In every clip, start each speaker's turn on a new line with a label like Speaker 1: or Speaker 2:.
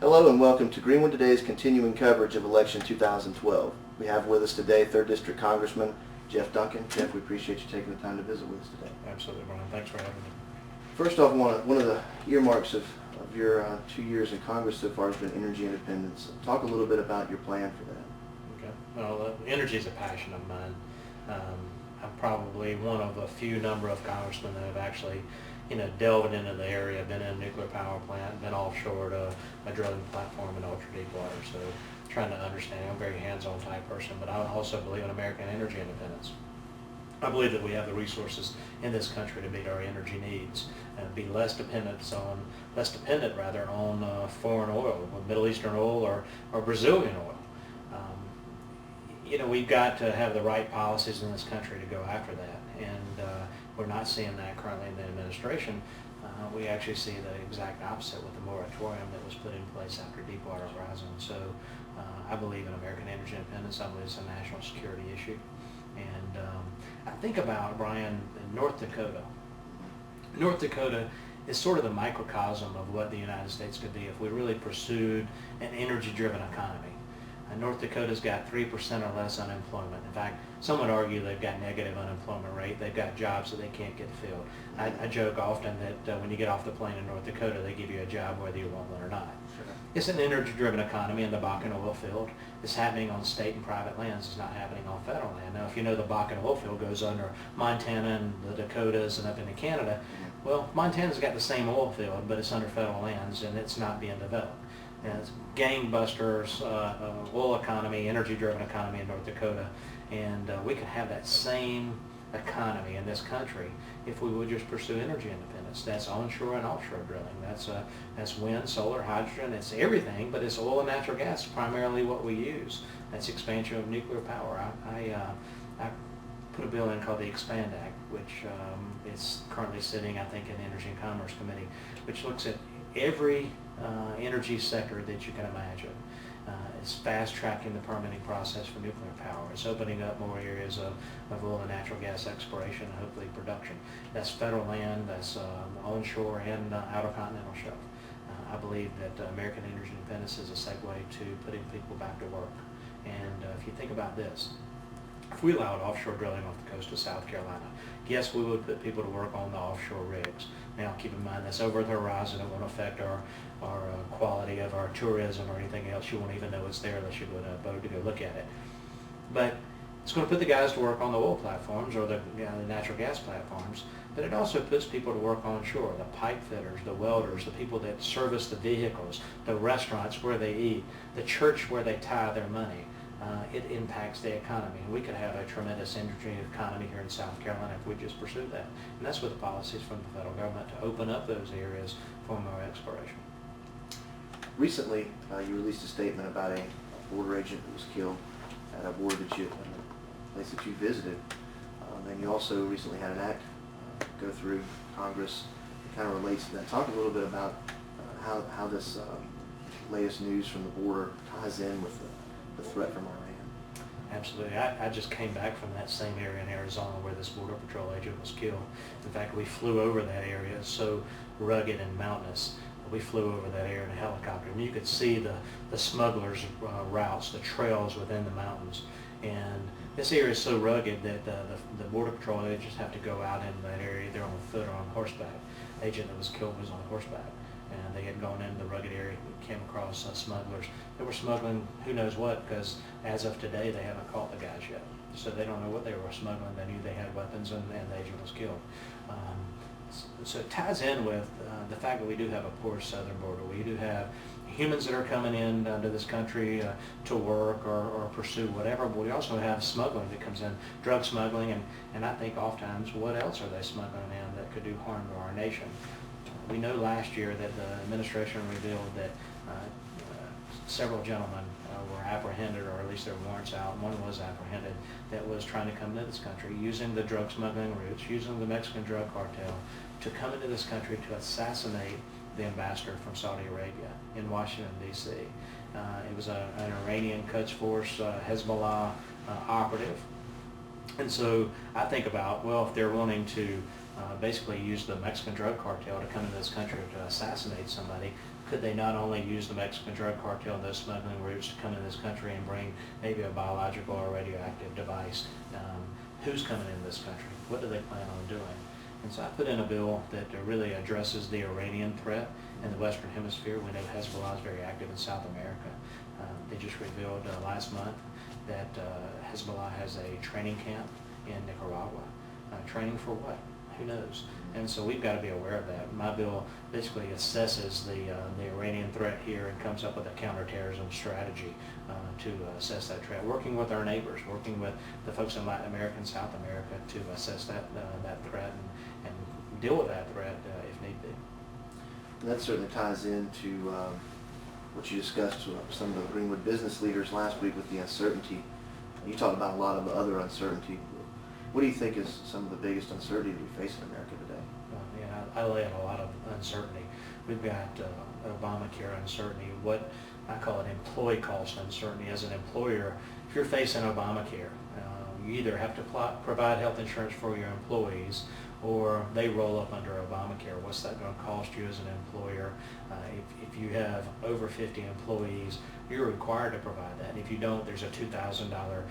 Speaker 1: Hello and welcome to GwdToday's continuing coverage of election 2012. We have with us today 3rd District Congressman Jeff Duncan. Jeff, we appreciate you taking the time to visit with us today.
Speaker 2: Absolutely, Brian. Thanks for having me.
Speaker 1: First off, one of the earmarks of your 2 years in Congress so far has been energy independence. Talk a little bit about your plan for that.
Speaker 2: Okay. Well, energy is a passion of mine. I'm probably one of a few number of congressmen that have actually, delved into the area, been in a nuclear power plant, been offshore to a drilling platform in ultra deep water. So trying to understand, I'm a very hands-on type person, but I also believe in American energy independence. I believe that we have the resources in this country to meet our energy needs and be less dependent on foreign oil, Middle Eastern oil or Brazilian oil. We've got to have the right policies in this country to go after that, and we're not seeing that currently in the administration. We actually see the exact opposite with the moratorium that was put in place after Deepwater Horizon. So I believe in American energy independence. I believe it's a national security issue. And I think about, Brian, in North Dakota. North Dakota is sort of the microcosm of what the United States could be if we really pursued an energy-driven economy. North Dakota's got 3% or less unemployment. In fact, some would argue they've got negative unemployment rate. They've got jobs that they can't get filled. I joke often that when you get off the plane in North Dakota, they give you a job whether you want one or not.
Speaker 1: Sure.
Speaker 2: It's an energy-driven economy in the Bakken oil field. It's happening on state and private lands. It's not happening on federal land. Now, if you know the Bakken oil field goes under Montana and the Dakotas and up into Canada, well, Montana's got the same oil field, but it's under federal lands and it's not being developed. And it's gangbusters, oil economy, energy-driven economy in North Dakota, and we could have that same economy in this country if we would just pursue energy independence. That's onshore and offshore drilling. That's wind, solar, hydrogen. It's everything, but it's oil and natural gas primarily what we use. That's expansion of nuclear power. I put a bill in called the Expand Act, which is currently sitting, I think, in the Energy and Commerce Committee, which looks at every energy sector that you can imagine. It's fast-tracking the permitting process for nuclear power. It's opening up more areas of oil and natural gas exploration and hopefully production. That's federal land, that's onshore and outer continental shelf. I believe that American energy independence is a segue to putting people back to work. And if you think about this, if we allowed offshore drilling off the coast of South Carolina, yes, we would put people to work on the offshore rigs. Now, keep in mind, that's over the horizon. It won't affect our quality of our tourism or anything else. You won't even know it's there unless you go to a boat to go look at it. But it's going to put the guys to work on the oil platforms or the natural gas platforms, but it also puts people to work onshore, the pipe fitters, the welders, the people that service the vehicles, the restaurants where they eat, the church where they tie their money. It impacts the economy. And we could have a tremendous energy economy here in South Carolina if we just pursue that. And that's with the policies from the federal government to open up those areas for more exploration.
Speaker 1: Recently, you released a statement about a border agent who was killed at a border place that you visited. And you also recently had an act go through Congress that kind of relates to that. Talk a little bit about how this latest news from the border ties in with the threat from Iran.
Speaker 2: Absolutely. I just came back from that same area in Arizona where this Border Patrol agent was killed. In fact, we flew over that area. It's so rugged and mountainous. We flew over that area in a helicopter, and you could see the smugglers' routes, the trails within the mountains. And this area is so rugged that the Border Patrol agents have to go out into that area either on foot or on horseback. The agent that was killed was on horseback. And they had gone into the rugged area and came across smugglers. They were smuggling who knows what, because as of today they haven't caught the guys yet. So they don't know what they were smuggling. They knew they had weapons and the agent was killed. So it ties in with the fact that we do have a porous southern border. We do have humans that are coming in to this country to work or pursue whatever, but we also have smuggling that comes in, drug smuggling, and I think oftentimes what else are they smuggling in that could do harm to our nation? We know last year that the administration revealed that several gentlemen were apprehended, or at least their warrants out. One was apprehended that was trying to come into this country using the drug smuggling routes, using the Mexican drug cartel to come into this country to assassinate the ambassador from Saudi Arabia in Washington, D.C. It was an Iranian Quds Force Hezbollah operative. And so I think about, well, if they're wanting to basically use the Mexican drug cartel to come into this country to assassinate somebody, Could they not only use the Mexican drug cartel and those smuggling routes to come in this country and bring maybe a biological or radioactive device? Who's coming in this country? What do they plan on doing? And so I put in a bill that really addresses the Iranian threat in the Western Hemisphere. We know Hezbollah is very active in South America. They just revealed last month that Hezbollah has a training camp in Nicaragua. Training for what? Who knows? And so we've got to be aware of that. My bill basically assesses the Iranian threat here and comes up with a counterterrorism strategy to assess that threat, working with our neighbors, working with the folks in Latin America and South America to assess that threat and deal with that threat if need be.
Speaker 1: And that certainly ties into what you discussed with some of the Greenwood business leaders last week with the uncertainty. You talked about a lot of the other uncertainty. What do you think is some of the biggest uncertainty that we face in America today?
Speaker 2: I lay out a lot of uncertainty. We've got Obamacare uncertainty, what I call it employee cost uncertainty. As an employer, if you're facing Obamacare, you either have to provide health insurance for your employees or they roll up under Obamacare. What's that going to cost you as an employer? If you have over 50 employees, you're required to provide that. If you don't, there's a $2,000,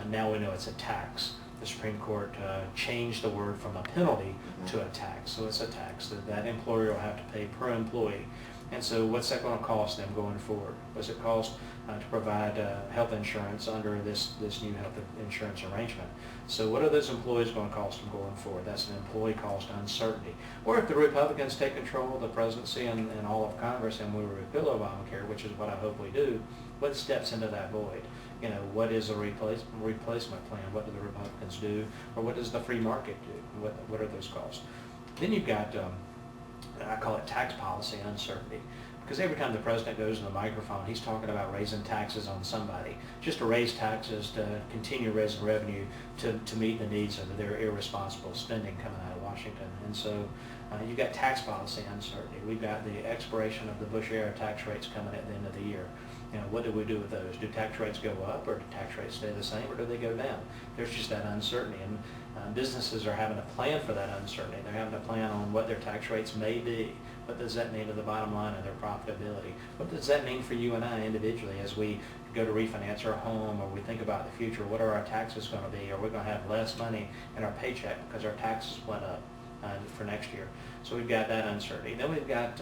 Speaker 2: now we know it's a tax. The Supreme Court changed the word from a penalty to a tax. So it's a tax that employer will have to pay per employee. And so what's that going to cost them going forward? What's it cost to provide health insurance under this new health insurance arrangement? So what are those employees going to cost them going forward? That's an employee cost uncertainty. Or if the Republicans take control of the presidency and all of Congress and we repeal Obamacare, which is what I hope we do, what steps into that void? What is a replacement plan? What do the Republicans do? Or what does the free market do? What are those costs? Then you've got, I call it tax policy uncertainty. Because every time the president goes to the microphone, he's talking about raising taxes on somebody. Just to raise taxes, to continue raising revenue, to meet the needs of their irresponsible spending coming out of Washington. And so you've got tax policy uncertainty. We've got the expiration of the Bush era tax rates coming at the end of the year. What do we do with those? Do tax rates go up or do tax rates stay the same or do they go down? There's just that uncertainty, and businesses are having to plan for that uncertainty. They're having to plan on what their tax rates may be. What does that mean to the bottom line of their profitability? What does that mean for you and I individually as we go to refinance our home or we think about the future? What are our taxes going to be? Are we going to have less money in our paycheck because our taxes went up for next year? So we've got that uncertainty. Then we've got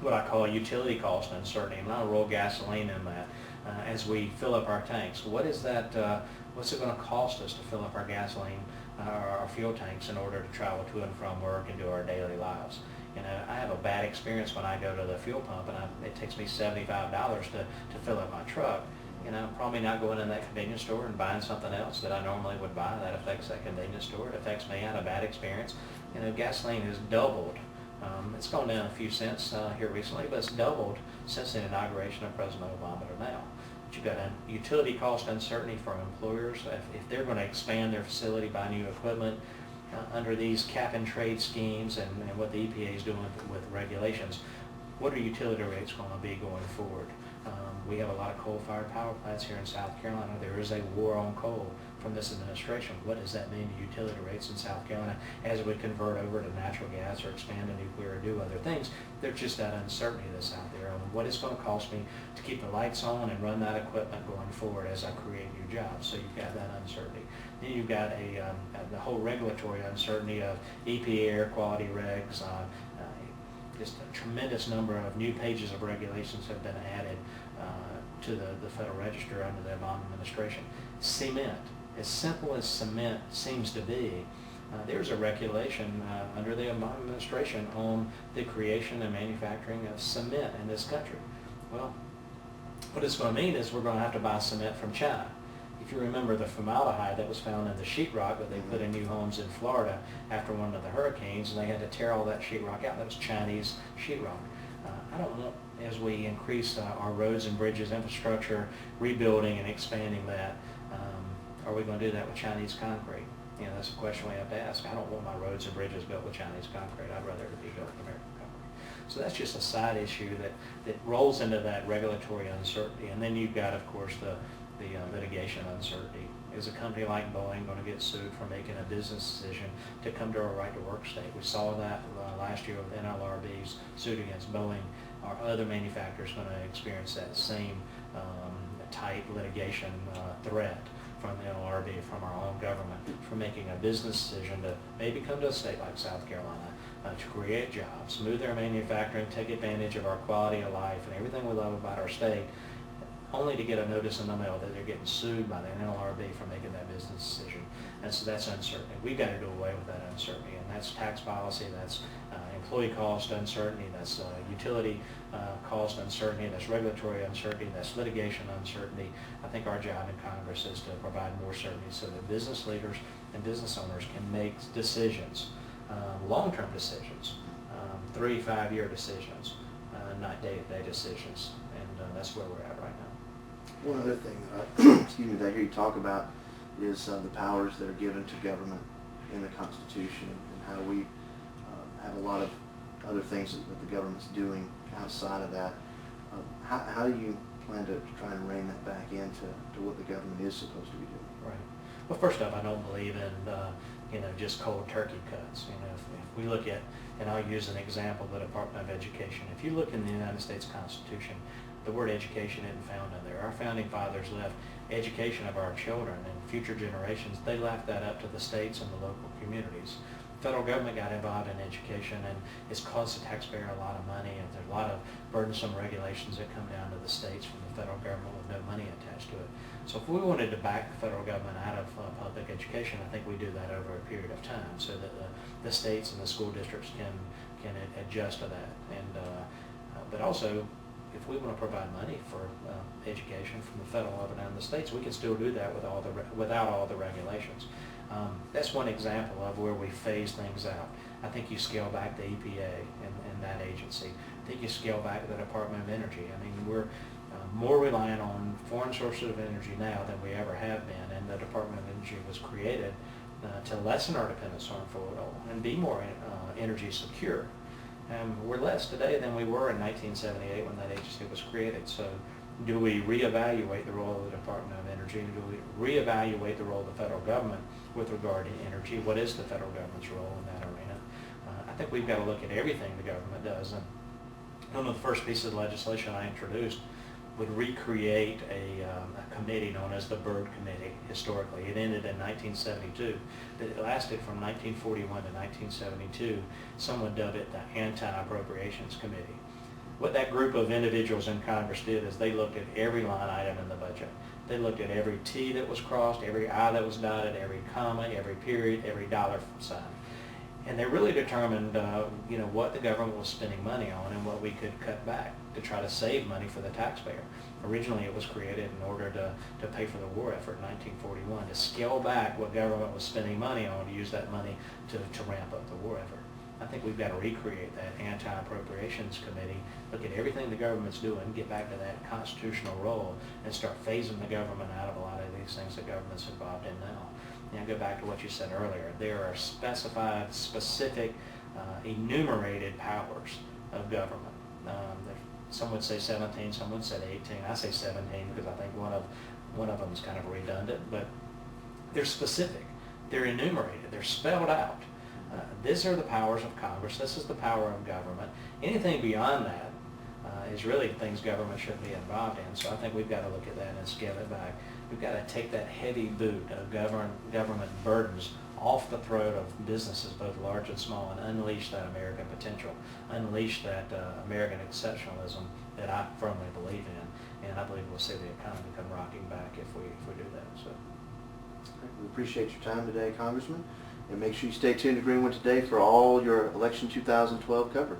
Speaker 2: what I call utility cost uncertainty, and I'll roll gasoline in that as we fill up our tanks. What is that? What's it going to cost us to fill up our gasoline, our fuel tanks in order to travel to and from work and do our daily lives? I have a bad experience when I go to the fuel pump, and it takes me $75 to fill up my truck. I'm probably not going in that convenience store and buying something else that I normally would buy. That affects that convenience store. It affects me. I had a bad experience. Gasoline has doubled. It's gone down a few cents here recently, but it's doubled since the inauguration of President Obama to now. But you've got a utility cost uncertainty for employers. If they're going to expand their facility, buy new equipment under these cap and trade schemes and what the EPA is doing with regulations, what are utility rates going to be going forward? We have a lot of coal-fired power plants here in South Carolina. There is a war on coal from this administration. What does that mean to utility rates in South Carolina as we convert over to natural gas or expand to nuclear or do other things? There's just that uncertainty that's out there on what it's going to cost me to keep the lights on and run that equipment going forward as I create new jobs. So you've got that uncertainty. Then you've got the whole regulatory uncertainty of EPA air quality regs. Just a tremendous number of new pages of regulations have been added to the Federal Register under the Obama administration. Cement, as simple as cement seems to be, there's a regulation under the Obama administration on the creation and manufacturing of cement in this country. Well, what it's going to mean is we're going to have to buy cement from China. If you remember the formaldehyde that was found in the sheetrock that they put in new homes in Florida after one of the hurricanes, and they had to tear all that sheetrock out. That was Chinese sheetrock. I don't know, as we increase our roads and bridges infrastructure, rebuilding and expanding that, are we going to do that with Chinese concrete? That's a question we have to ask. I don't want my roads and bridges built with Chinese concrete. I'd rather it be built with American concrete. So that's just a side issue that rolls into that regulatory uncertainty. And then you've got, of course, the litigation uncertainty. Is a company like Boeing going to get sued for making a business decision to come to a right to work state? We saw that last year with NLRB's suit against Boeing are other manufacturers going to experience that same tight litigation threat from the NLRB, from our own government, for making a business decision to maybe come to a state like South Carolina to create jobs, move their manufacturing, take advantage of our quality of life and everything we love about our state, only to get a notice in the mail that they're getting sued by the NLRB for making that business decision. And so that's uncertainty. We've got to do away with that uncertainty, and that's tax policy, that's employee cost uncertainty, that's utility cost uncertainty, that's regulatory uncertainty, that's litigation uncertainty. I think our job in Congress is to provide more certainty so that business leaders and business owners can make decisions, long-term decisions, 3-5 year decisions, not day-to-day decisions. And that's where we're at right now.
Speaker 1: One other thing that excuse me, that I hear you talk about is the powers that are given to government in the Constitution, and how we have a lot of other things that the government's doing outside of that. How do you plan to try and rein that back into what the government is supposed to be doing?
Speaker 2: Right. Well, first off, I don't believe in just cold turkey cuts. If we look at, and I'll use an example, the Department of Education. If you look in the United States Constitution, the word education isn't found in there. Our founding fathers left education of our children and future generations. They left that up to the states and the local communities. The federal government got involved in education, and it's cost the taxpayer a lot of money, and there's a lot of burdensome regulations that come down to the states from the federal government with no money attached to it. So if we wanted to back the federal government out of public education, I think we do that over a period of time so that the states and the school districts can adjust to that. And but also, if we want to provide money for education from the federal level down to the states, we can still do that without all the regulations. That's one example of where we phase things out. I think you scale back the EPA and that agency. I think you scale back the Department of Energy. I mean, we're more reliant on foreign sources of energy now than we ever have been, and the Department of Energy was created to lessen our dependence on oil and be more energy secure. We're less today than we were in 1978 when that agency was created. So do we reevaluate the role of the Department of Energy? Do we reevaluate the role of the federal government with regard to energy? What is the federal government's role in that arena? I think we've got to look at everything the government does. And one of the first pieces of legislation I introduced would recreate a committee known as the Byrd Committee historically. It ended in 1972. It lasted from 1941 to 1972. Someone dubbed it the Anti-Appropriations Committee. What that group of individuals in Congress did is they looked at every line item in the budget. They looked at every T that was crossed, every I that was dotted, every comma, every period, every dollar sign. And they really determined what the government was spending money on and what we could cut back to try to save money for the taxpayer. Originally it was created in order to pay for the war effort in 1941, to scale back what government was spending money on, to use that money to ramp up the war effort. I think we've got to recreate that Anti-Appropriations Committee, look at everything the government's doing, get back to that constitutional role, and start phasing the government out of a lot of these things the government's involved in now. And go back to what you said earlier. There are specified, specific, enumerated powers of government. Some would say 17, some would say 18. I say 17 because I think one of them is kind of redundant, but they're specific. They're enumerated. They're spelled out. These are the powers of Congress. This is the power of government. Anything beyond that is really things government shouldn't be involved in. So I think we've got to look at that and scale it back. We've got to take that heavy boot of government burdens off the throat of businesses, both large and small, and unleash that American potential, unleash that American exceptionalism that I firmly believe in. And I believe we'll see the economy come rocking back if we do that. So,
Speaker 1: We appreciate your time today, Congressman, and make sure you stay tuned to GwdToday for all your election 2012 coverage.